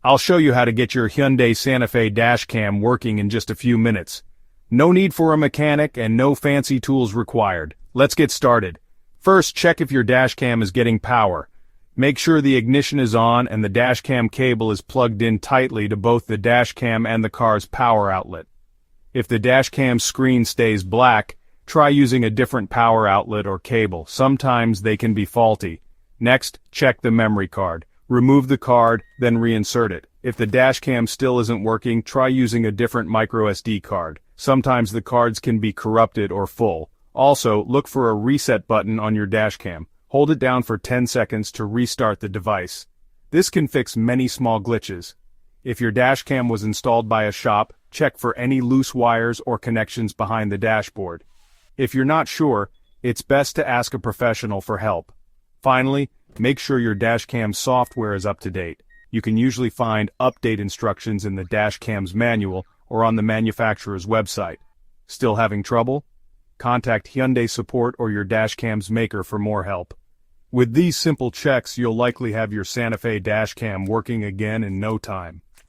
I'll show you how to get your Hyundai Santa Fe dashcam working in just a few minutes. No need for a mechanic and no fancy tools required. Let's get started. First, check if your dashcam is getting power. Make sure the ignition is on and the dashcam cable is plugged in tightly to both the dashcam and the car's power outlet. If the dashcam screen stays black, try using a different power outlet or cable. Sometimes they can be faulty. Next, check the memory card. Remove the card, then reinsert it. If the dashcam still isn't working, try using a different microSD card. Sometimes the cards can be corrupted or full. Also, look for a reset button on your dashcam. Hold it down for 10 seconds to restart the device. This can fix many small glitches. If your dashcam was installed by a shop, check for any loose wires or connections behind the dashboard. If you're not sure, it's best to ask a professional for help. Finally, make sure your dashcam software is up to date. You can usually find update instructions in the dashcam's manual or on the manufacturer's website. Still having trouble? Contact Hyundai support or your dashcam's maker for more help. With these simple checks, you'll likely have your Santa Fe dashcam working again in no time.